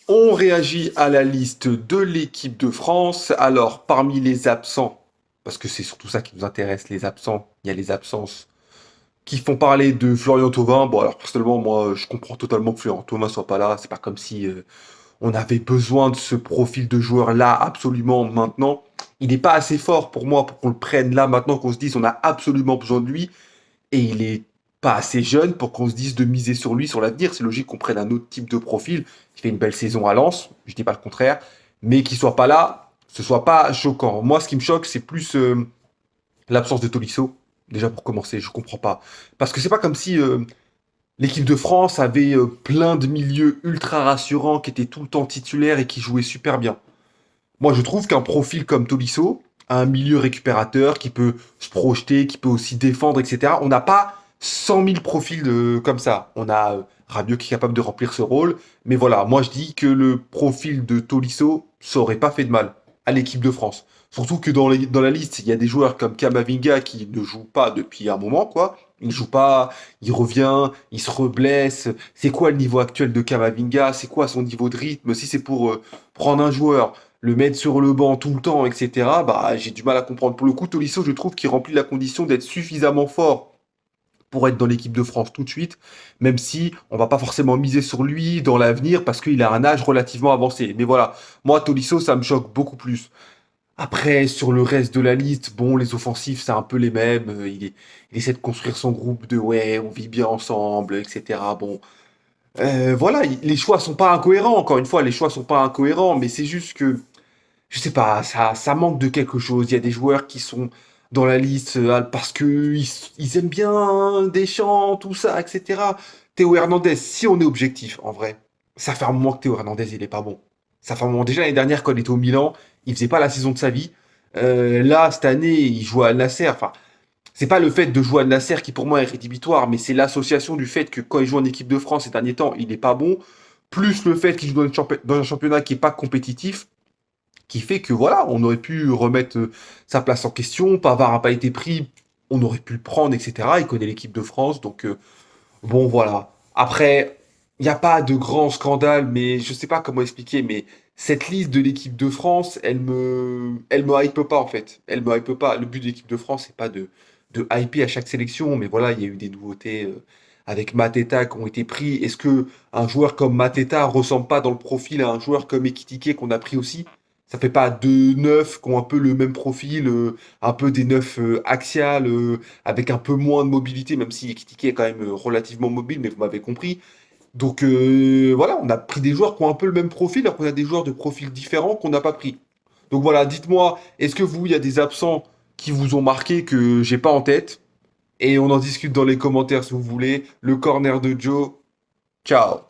On réagit à la liste de l'équipe de France. Alors, parmi les absents, parce que c'est surtout ça qui nous intéresse, les absents, il y a les absences qui font parler de Florian Thauvin. Bon, alors personnellement, moi, je comprends totalement que Florian Thauvin soit pas là. C'est pas comme si on avait besoin de ce profil de joueur-là absolument maintenant. Il n'est pas assez fort pour moi pour qu'on le prenne là maintenant, qu'on se dise on a absolument besoin de lui. Et il est pas assez jeune pour qu'on se dise de miser sur lui, sur l'avenir. C'est logique qu'on prenne un autre type de profil qui fait une belle saison à Lens, je dis pas le contraire, mais qui soit pas là, ce soit pas choquant. Moi, ce qui me choque, c'est plus l'absence de Tolisso. Déjà pour commencer, je comprends pas. Parce que c'est pas comme si l'équipe de France avait plein de milieux ultra rassurants qui étaient tout le temps titulaires et qui jouaient super bien. Moi, je trouve qu'un profil comme Tolisso, un milieu récupérateur qui peut se projeter, qui peut aussi défendre, etc. On n'a pas 100 000 profils comme ça. On a Rabiot qui est capable de remplir ce rôle. Mais voilà, moi je dis que le profil de Tolisso, ça aurait pas fait de mal à l'équipe de France. Surtout que dans la liste, il y a des joueurs comme Kamavinga qui ne jouent pas depuis un moment, quoi. Il joue pas, il revient, il se reblesse. C'est quoi le niveau actuel de Kamavinga? C'est quoi son niveau de rythme? Si c'est pour prendre un joueur, le mettre sur le banc tout le temps, etc., bah, j'ai du mal à comprendre. Pour le coup, Tolisso, je trouve qu'il remplit la condition d'être suffisamment fort pour être dans l'équipe de France tout de suite, même si on va pas forcément miser sur lui dans l'avenir parce qu'il a un âge relativement avancé. Mais voilà, moi, Tolisso, ça me choque beaucoup plus. Après, sur le reste de la liste, bon, les offensifs, c'est un peu les mêmes. Il essaie de construire son groupe de ouais, on vit bien ensemble, etc. Bon, voilà, les choix sont pas incohérents. Encore une fois, les choix sont pas incohérents, mais c'est juste que je sais pas, ça manque de quelque chose. Il y a des joueurs qui sont dans la liste parce que ils aiment bien Deschamps, tout ça, etc. Théo Hernandez, si on est objectif, en vrai, ça fait un moment que Théo Hernandez, il est pas bon. Ça fait un moment. Déjà, l'année dernière, quand il était au Milan, il faisait pas la saison de sa vie. Là, cette année, il joue à Al Nasser. Enfin, c'est pas le fait de jouer à Al Nasser qui, pour moi, est rédhibitoire, mais c'est l'association du fait que quand il joue en équipe de France ces derniers temps, il est pas bon, plus le fait qu'il joue dans un championnat qui est pas compétitif qui fait que voilà, on aurait pu remettre sa place en question. Pavard n'a pas été pris, on aurait pu le prendre, etc. Il connaît l'équipe de France, donc bon voilà. Après, il n'y a pas de grand scandale, mais je sais pas comment expliquer, mais cette liste de l'équipe de France, elle me hype pas en fait. Elle me hype pas. Le but de l'équipe de France, c'est pas de hyper à chaque sélection, mais voilà, il y a eu des nouveautés avec Mateta qui ont été pris. Est-ce que un joueur comme Mateta ressemble pas dans le profil à un joueur comme Ekitike qu'on a pris aussi? Ça fait pas deux neufs qui ont un peu le même profil, un peu des neufs axiales, avec un peu moins de mobilité, même si Ekitike est quand même relativement mobile, mais vous m'avez compris. Donc voilà, on a pris des joueurs qui ont un peu le même profil, alors qu'on a des joueurs de profils différents qu'on n'a pas pris. Donc voilà, dites-moi, est-ce que vous, il y a des absents qui vous ont marqué que j'ai pas en tête? Et on en discute dans les commentaires si vous voulez. Le corner de Joe, ciao.